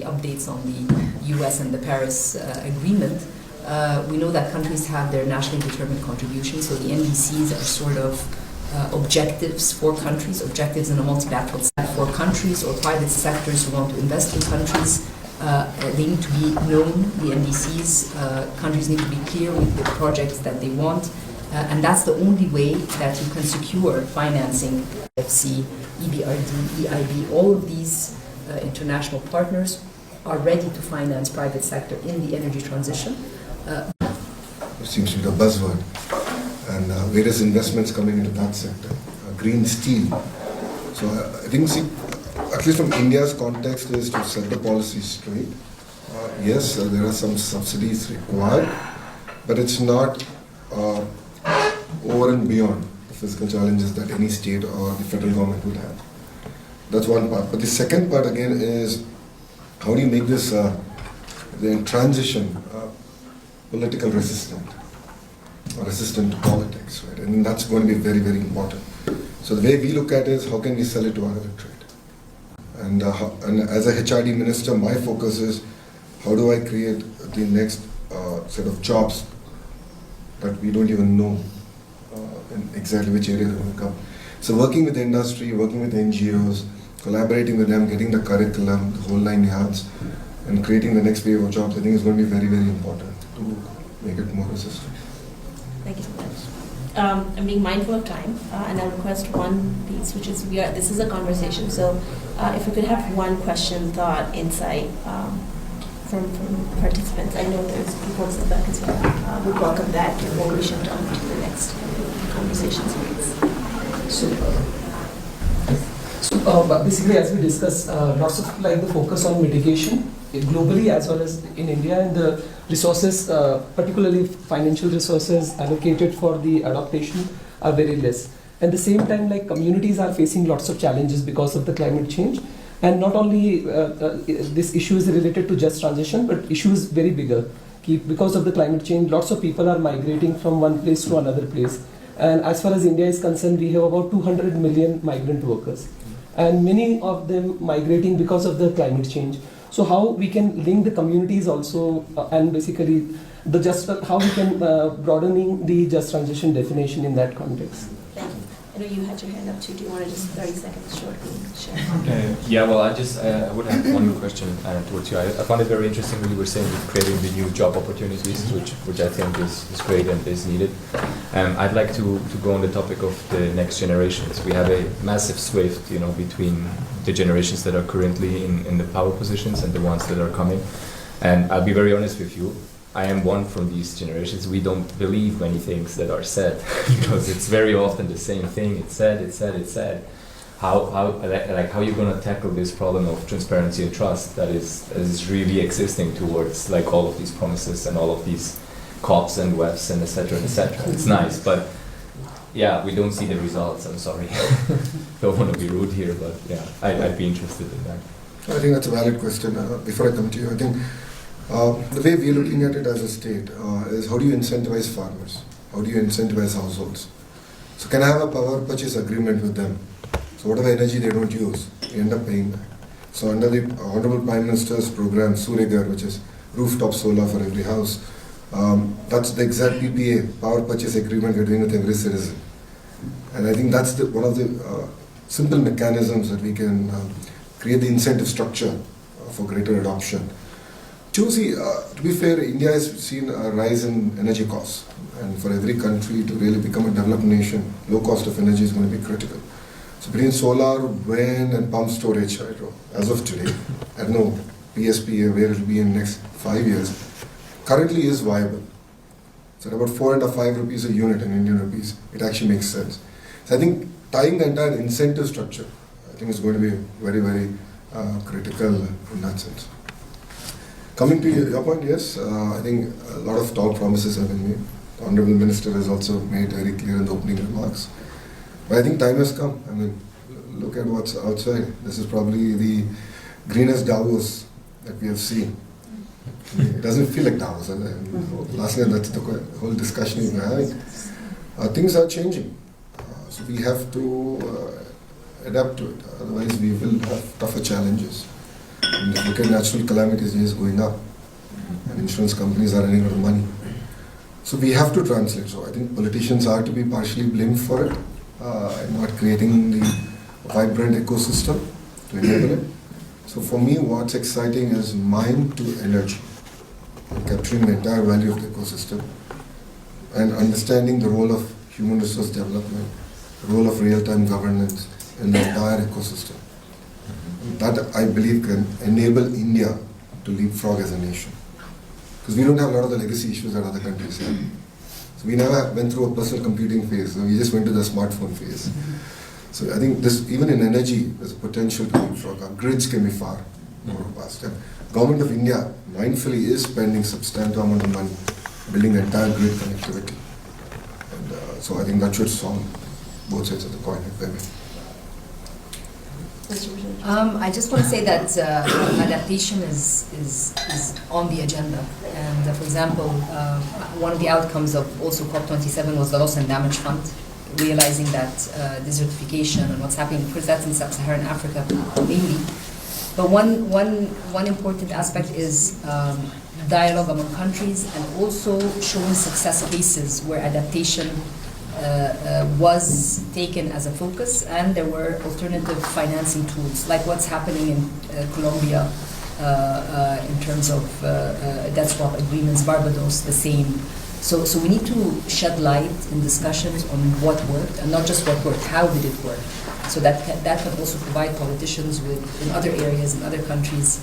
updates on the US and the Paris Agreement, we know that countries have their nationally determined contributions, so the NDCs are sort of objectives for countries, objectives in a multilateral set for countries or private sectors who want to invest in countries. They need to be known, the NDCs. Countries need to be clear with the projects that they want. And that's the only way that you can secure financing. FC, EBRD, EIB, all of these international partners are ready to finance private sector in the energy transition. It seems to be the buzzword. And various investments coming into that sector. Green steel. So I think, at least from India's context, is to set the policy straight. Yes, there are some subsidies required, but it's not over and beyond the physical challenges that any state or the federal government would have. That's one part. But the second part again is, how do you make this the transition political resistant to politics, right? And that's going to be very, very important. So the way we look at it is, how can we sell it to our electorate? And as a HRD minister, my focus is, how do I create the next set of jobs that we don't even know in exactly which area they're going to come. So working with the industry, working with NGOs, collaborating with them, getting the curriculum, the whole 9 yards, and creating the next wave of jobs, I think is going to be very, very important to make it more resistant. Thank you so much. I'm being mindful of time, and I'll request one piece, which is, this is a conversation, so if we could have one question, thought, insight from participants. I know there's people in the back as well. We'd welcome that before we shift on to the next conversation series. So basically, as we discussed, lots of the focus on mitigation globally as well as in India, and the resources, particularly financial resources allocated for the adaptation, are very less. At the same time, communities are facing lots of challenges because of the climate change, and not only this issue is related to just transition, but issues very bigger. Because of the climate change, lots of people are migrating from one place to another place. And as far as India is concerned, we have about 200 million migrant workers, and many of them migrating because of the climate change. So how we can link the communities also, and basically how we can broadening the just transition definition in that context. Thank you. I know you had your hand up too. Do you want to just 30 seconds shortly share? Yeah, well, I would have one question towards you. I found it very interesting when you were saying with creating the new job opportunities, which I think is great and is needed. I'd like to go on the topic of the next generations. We have a massive swift, between the generations that are currently in the power positions and the ones that are coming. And I'll be very honest with you. I am one from these generations. We don't believe many things that are said because it's very often the same thing. It's said. How are you going to tackle this problem of transparency and trust that is really existing towards all of these promises and all of these COPs and WEFs and etc. etc. It's nice, but yeah, we don't see the results. I'm sorry. Don't want to be rude here, but yeah, I'd be interested in that. I think that's a valid question. Before I come to you, I think the way we're looking at it as a state is, how do you incentivize farmers? How do you incentivize households? So can I have a power purchase agreement with them? So whatever energy they don't use, we end up paying back. So under the Honorable Prime Minister's program, Suryaghar, which is rooftop solar for every house, that's the exact PPA, power purchase agreement we're doing with every citizen. And I think that's one of the simple mechanisms that we can create the incentive structure for greater adoption. To be fair, India has seen a rise in energy costs, and for every country to really become a developed nation, low cost of energy is going to be critical. So between solar, wind and pump storage, as of today, I don't know PSPA where it will be in the next 5 years, currently is viable. So at about 4 and 5 rupees a unit in Indian rupees, it actually makes sense. So I think tying the entire incentive structure, I think is going to be very, very critical in that sense. Coming to your point, yes, I think a lot of tall promises have been made. The Honourable Minister has also made very clear in the opening remarks. But I think time has come. I mean, look at what's outside. This is probably the greenest Davos that we have seen. It doesn't feel like Davos. Last night, that's the whole discussion we were having. Things are changing. So we have to adapt to it. Otherwise, we will have tougher challenges. And if you look at natural calamities, it is going up. And insurance companies are running out of money. So we have to translate. So I think politicians are to be partially blamed for it, and not creating the vibrant ecosystem to enable it. So for me, what's exciting is mind to energy, and capturing the entire value of the ecosystem, and understanding the role of human resource development, the role of real-time governance in the entire ecosystem. That, I believe, can enable India to leapfrog as a nation. Because we don't have a lot of the legacy issues that other countries have. So we never went through a personal computing phase. We just went to the smartphone phase. So I think this, even in energy, there's a potential to leapfrog. Our grids can be far more robust. And Government of India mindfully is spending substantial amount of money building the entire grid connectivity. And so I think that should solve both sides of the coin. I just want to say that adaptation is on the agenda. And for example, one of the outcomes of also COP27 was the Loss and Damage Fund, realizing that desertification and what's happening, because that's in sub-Saharan Africa mainly. But one important aspect is dialogue among countries, and also showing success cases where adaptation was taken as a focus, and there were alternative financing tools, like what's happening in Colombia in terms of debt swap agreements, Barbados, the same. So we need to shed light in discussions on what worked, and not just what worked, how did it work? So that can also provide politicians with, in other areas, in other countries,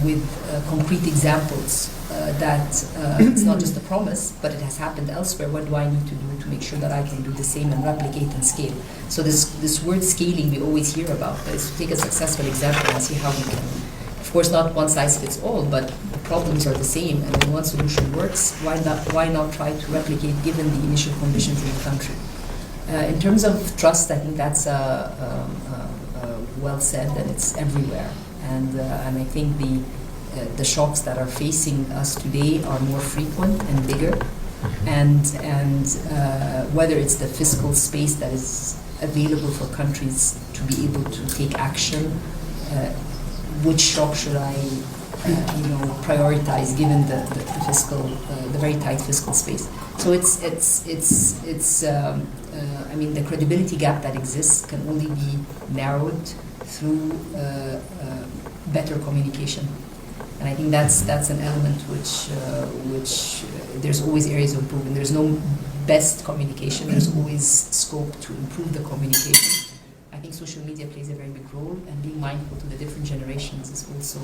with concrete examples that it's not just a promise, but it has happened elsewhere. What do I need to do to make sure that I can do the same and replicate and scale? So this word scaling we always hear about, is to take a successful example and see how we can. Of course, not one size fits all, but the problems are the same, and when one solution works, why not try to replicate given the initial conditions in the country? In terms of trust, I think that's well said, and it's everywhere. And I think the shocks that are facing us today are more frequent and bigger, and whether it's the fiscal space that is available for countries to be able to take action, which shock should I prioritize given the fiscal, the very tight fiscal space. So I mean, the credibility gap that exists can only be narrowed through better communication, and I think that's an element which there's always areas of improvement. There's no best communication. There's always scope to improve the communication. I think social media plays a very big role, and being mindful to the different generations is also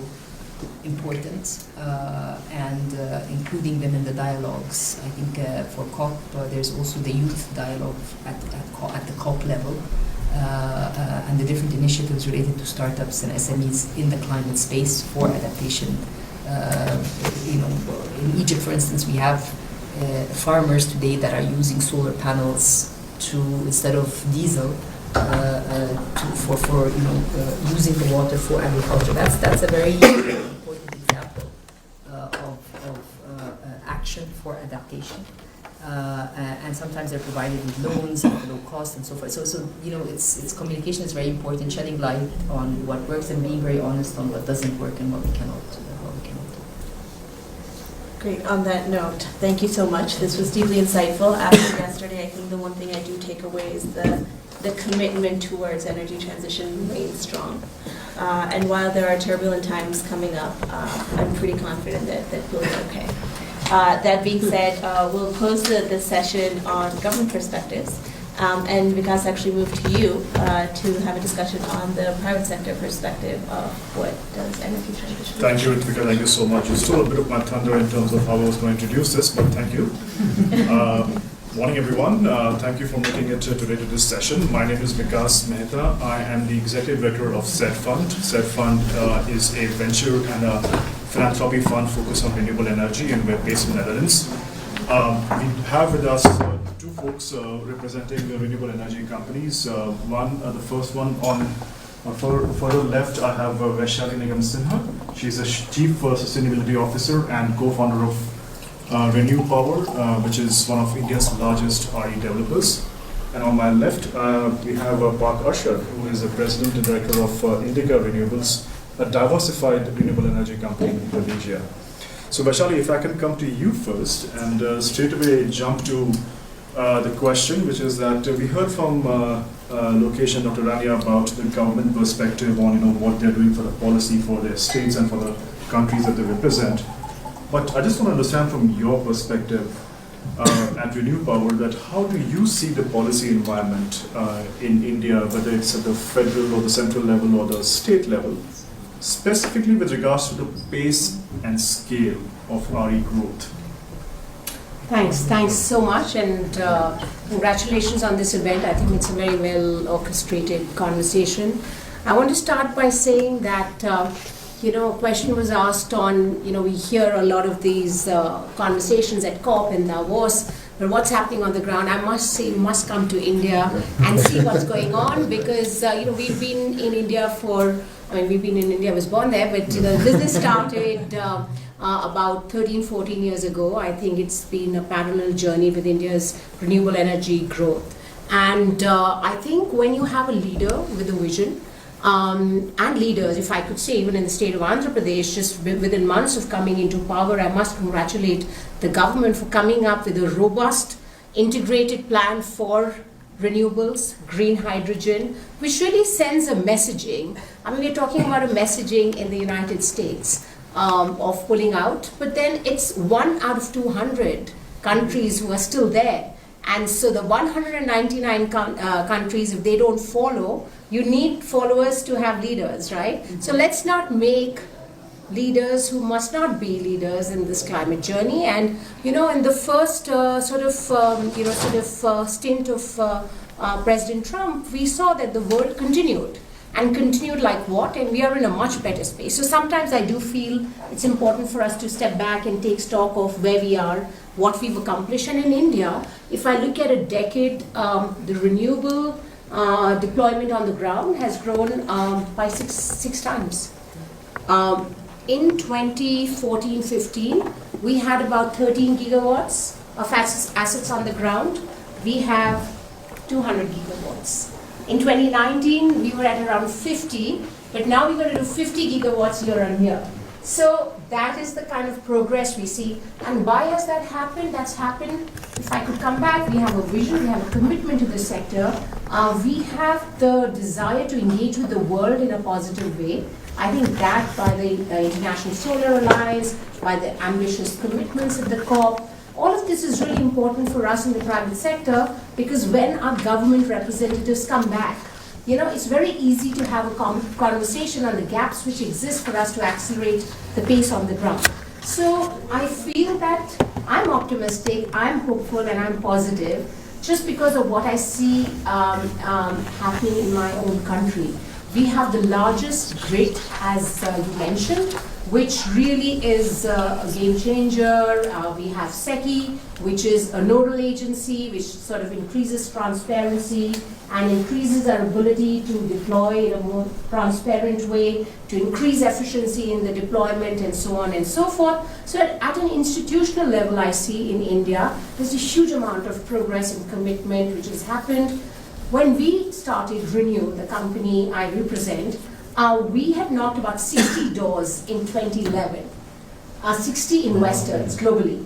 important, and including them in the dialogues. I think for COP, there's also the youth dialogue at the COP level, and the different initiatives related to startups and SMEs in the climate space for adaptation. In Egypt, for instance, we have farmers today that are using solar panels to, instead of diesel, for using the water for agriculture. That's a very important example of action for adaptation. And sometimes they're provided with loans at low cost and so forth. So it's communication is very important, shedding light on what works and being very honest on what doesn't work and what we cannot do. Great. On that note, thank you so much. This was deeply insightful. After yesterday, I think the one thing I do take away is the commitment towards energy transition remains strong. And while there are turbulent times coming up, I'm pretty confident that we'll be okay. That being said, we'll close the session on government perspectives. And Vikas actually moved to you to have a discussion on the private sector perspective of what does energy transition. Thank you, Ritvika. Thank you so much. You stole a bit of my thunder in terms of how I was going to introduce this, but thank you. Morning, everyone. Thank you for making it today to this session. My name is Vikas Mehta. I am the Executive Director of SED Fund. SED Fund is a venture and a philanthropy fund focused on renewable energy, and we're based in the Netherlands. We have with us two folks representing the renewable energy companies. The first one on further left, I have Vaishali Nigam Sinha. She's a Chief Sustainability Officer and co-founder of Renew Power, which is one of India's largest RE developers. And on my left, we have Park Arshad, who is the President and Director of Indica Renewables, a diversified renewable energy company in Indonesia. So Vaishali, if I can come to you first and straight away jump to the question, which is that we heard from Lokesh and Dr. Rania about the government perspective on what they're doing for the policy for their states and for the countries that they represent. But I just want to understand from your perspective at Renew Power that how do you see the policy environment in India, whether it's at the federal or the central level or the state level, specifically with regards to the pace and scale of RE growth? Thanks so much, and congratulations on this event. I think it's a very well orchestrated conversation. I want to start by saying that a question was asked on, we hear a lot of these conversations at COP and Davos, but what's happening on the ground? I must say, you must come to India and see what's going on, because we've been in India I was born there, but the business started about 13, 14 years ago. I think it's been a parallel journey with India's renewable energy growth. And I think when you have a leader with a vision, and leaders, if I could say, even in the state of Andhra Pradesh, just within months of coming into power, I must congratulate the government for coming up with a robust, integrated plan for renewables, green hydrogen, which really sends a messaging. We're talking about a messaging in the United States of pulling out, but then it's 1 out of 200 countries who are still there. And so the 199 countries, if they don't follow, you need followers to have leaders, right? So let's not make leaders who must not be leaders in this climate journey. And in the first stint of President Trump, we saw that the world continued. And continued like what? And we are in a much better space. So sometimes I do feel it's important for us to step back and take stock of where we are, what we've accomplished. And in India, if I look at a decade, the renewable deployment on the ground has grown by six times. In 2014-15, we had about 13 gigawatts of assets on the ground. We have 200 gigawatts. In 2019, we were at around 50, but now we're going to do 50 gigawatts year on year. So that is the kind of progress we see. And why has that happened? That's happened, if I could come back, we have a vision, we have a commitment to the sector. We have the desire to engage with the world in a positive way. I think that by the International Solar Alliance, by the ambitious commitments at the COP, all of this is really important for us in the private sector, because when our government representatives come back, it's very easy to have a conversation on the gaps which exist for us to accelerate the pace on the ground. So I feel that I'm optimistic, I'm hopeful, and I'm positive just because of what I see happening in my own country. We have the largest grid, as you mentioned, which really is a game changer. We have SECI, which is a nodal agency, which sort of increases transparency and increases our ability to deploy in a more transparent way, to increase efficiency in the deployment, and so on and so forth. So at an institutional level, I see in India, there's a huge amount of progress and commitment which has happened. When we started Renew, the company I represent, we had knocked about 60 doors in 2011, 60 investors globally.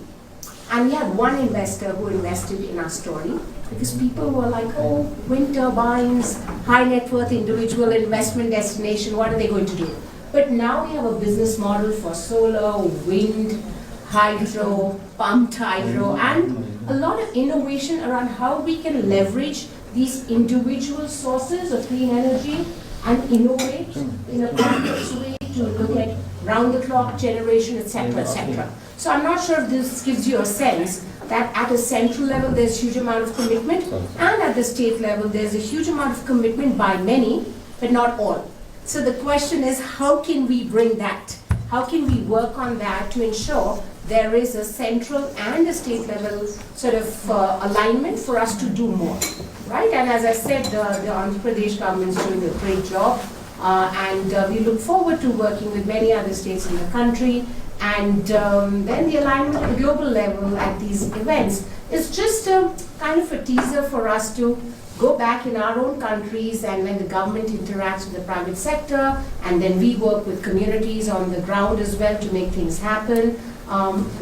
And we had one investor who invested in our story, because people were like, oh, wind turbines, high net worth individual investment destination, what are they going to do? But now we have a business model for solar, wind, hydro, pumped hydro, and a lot of innovation around how we can leverage these individual sources of clean energy and innovate in a complex way to look at round-the-clock generation, etc., etc. So I'm not sure if this gives you a sense that at a central level there's a huge amount of commitment, and at the state level there's a huge amount of commitment by many, but not all. So the question is, how can we bring that? How can we work on that to ensure there is a central and a state level sort of alignment for us to do more, right? And as I said, the Andhra Pradesh government is doing a great job, and we look forward to working with many other states in the country. And then the alignment at the global level at these events is just a kind of a teaser for us to go back in our own countries, and when the government interacts with the private sector, and then we work with communities on the ground as well to make things happen,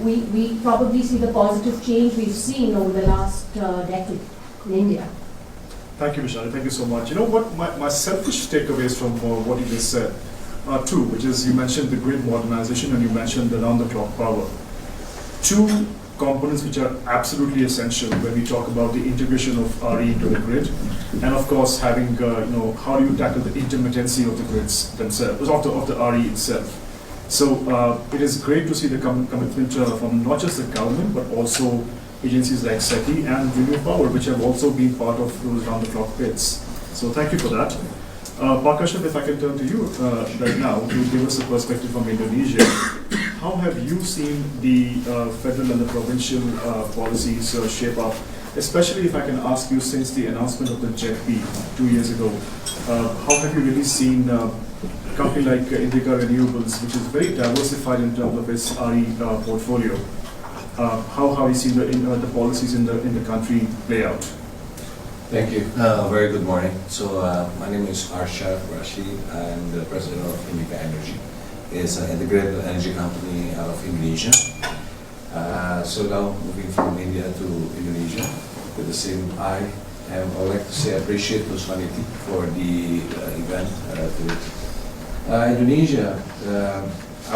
we probably see the positive change we've seen over the last decade in India. Thank you, Vishali. Thank you so much. You know what, my selfish takeaways from what you just said are two, which is you mentioned the grid modernization and you mentioned the round-the-clock power. Two components which are absolutely essential when we talk about the integration of RE into the grid, and of course having, how do you tackle the intermittency of the grids themselves, of the RE itself. So it is great to see the commitment from not just the government, but also agencies like SETI and Renew Power, which have also been part of those round-the-clock bids. So thank you for that. Parkashan, if I can turn to you right now to give us a perspective from Indonesia. How have you seen the federal and the provincial policies shape up? Especially if I can ask you, since the announcement of the JETP 2 years ago, how have you really seen a company like Indica Renewables, which is very diversified in terms of its RE portfolio, how have you seen the policies in the country play out? Thank you. Very good morning. So my name is Arshad Rashid. I'm the president of Indica Energy. It's an integrated energy company out of Indonesia. So now moving from India to Indonesia with the same eye. And I would like to say I appreciate Ms. Vanity for the event today. Indonesia,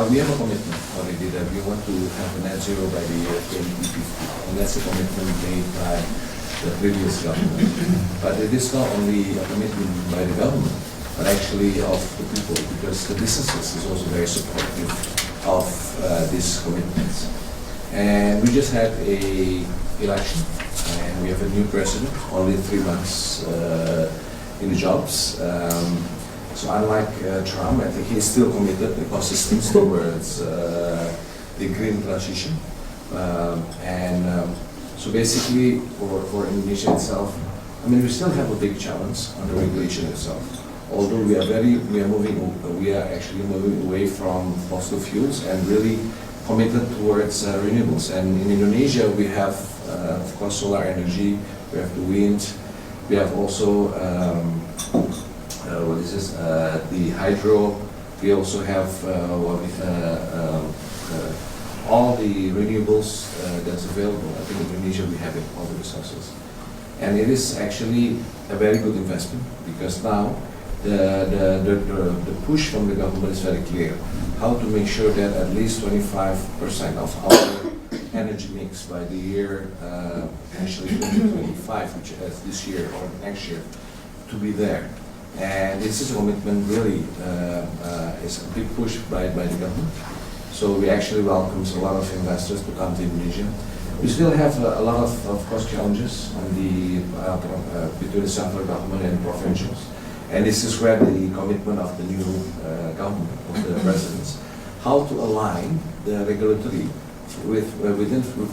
we have a commitment already that we want to have a net zero by the year 2050. And that's a commitment made by the previous government. But it is not only a commitment by the government, but actually of the people, because the businesses is also very supportive of these commitments. And we just had a election, and we have a new president, only 3 months in the jobs. So unlike Trump, I think he's still committed and consistent towards the green transition. So basically, for Indonesia itself, I mean, we still have a big challenge on the regulation itself. Although we are actually moving away from fossil fuels and really committed towards renewables. And in Indonesia, we have, of course, solar energy. We have the wind. We have also the hydro. We also have all the renewables that's available. I think in Indonesia we have it, all the resources. And it is actually a very good investment, because now the push from the government is very clear. How to make sure that at least 25% of our energy mix by the year, actually 2025, which is this year or next year, to be there. And this is a commitment really, is a big push by the government. So we actually welcome a lot of investors to come to Indonesia. We still have a lot of cost challenges on between the central government and provincials. And this is where the commitment of the new government, of the presidents, how to align the regulatory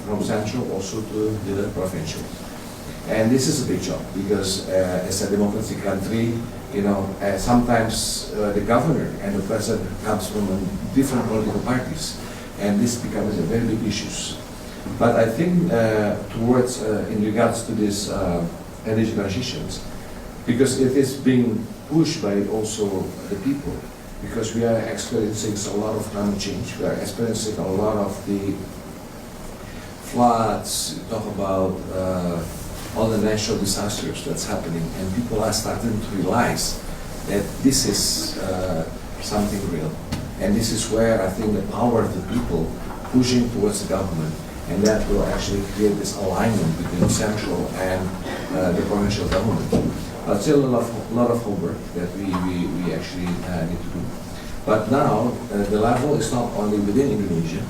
from central also to the provincial. And this is a big job, because as a democratic country, sometimes the governor and the president comes from different political parties, and this becomes a very big issue. But I think in regards to this energy transitions, because it is being pushed by also the people, because we are experiencing a lot of climate change, we are experiencing a lot of the floods, talk about all the natural disasters that's happening, and people are starting to realize that this is something real. And this is where I think the power of the people pushing towards the government, and that will actually create this alignment between central and the provincial government. But still a lot of homework that we actually need to do. But now the level is not only within Indonesia.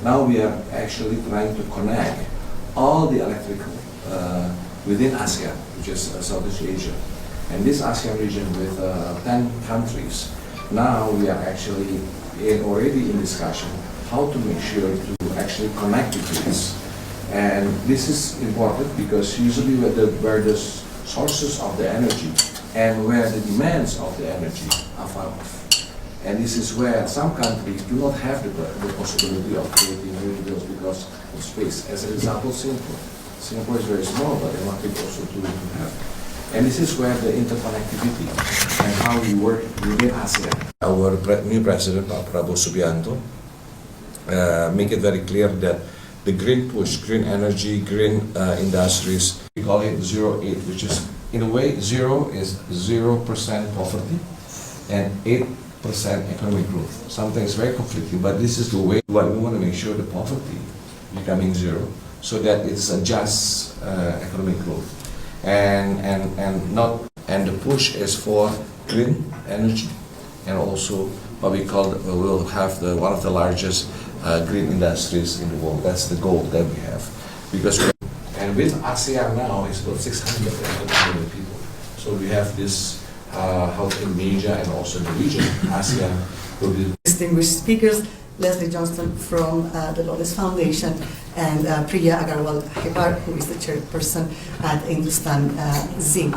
Now we are actually trying to connect all the electrical within ASEAN, which is Southeast Asia. And this ASEAN region with 10 countries, now we are actually already in discussion how to make sure to actually connect the grids. And this is important because usually where the sources of the energy and where the demands of the energy are far off. And this is where some countries do not have the possibility of creating renewables because of space. As an example, Singapore. Singapore is very small, but they want it also to have. And this is where the interconnectivity and how we work within ASEAN. Our new president, Pak Prabowo Subianto, make it very clear that the green push, green energy, green industries, we call it 0-8, which is, in a way, 0 is 0% poverty and 8% economic growth. Sometimes very conflicting, but this is the way what we want to make sure the poverty becoming 0, so that it's a just economic growth. And the push is for green energy, and also what we call, we'll have one of the largest green industries in the world. That's the goal that we have. Because and with ASEAN now, it's about 600 million people. So we have this helping Asia and also the region, ASEAN. Will be distinguished speakers, Leslie Johnston from the Lotus Foundation, and Priya Agarwal Hebar, who is the chairperson at Hindustan Zinc.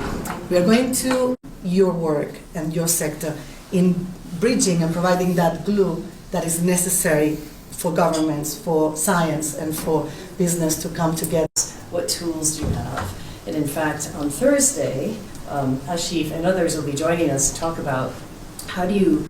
We are going to your work and your sector in bridging and providing that glue that is necessary for governments, for science, and for business to come together. What tools do you have? And in fact, on Thursday, Ashif and others will be joining us to talk about how do you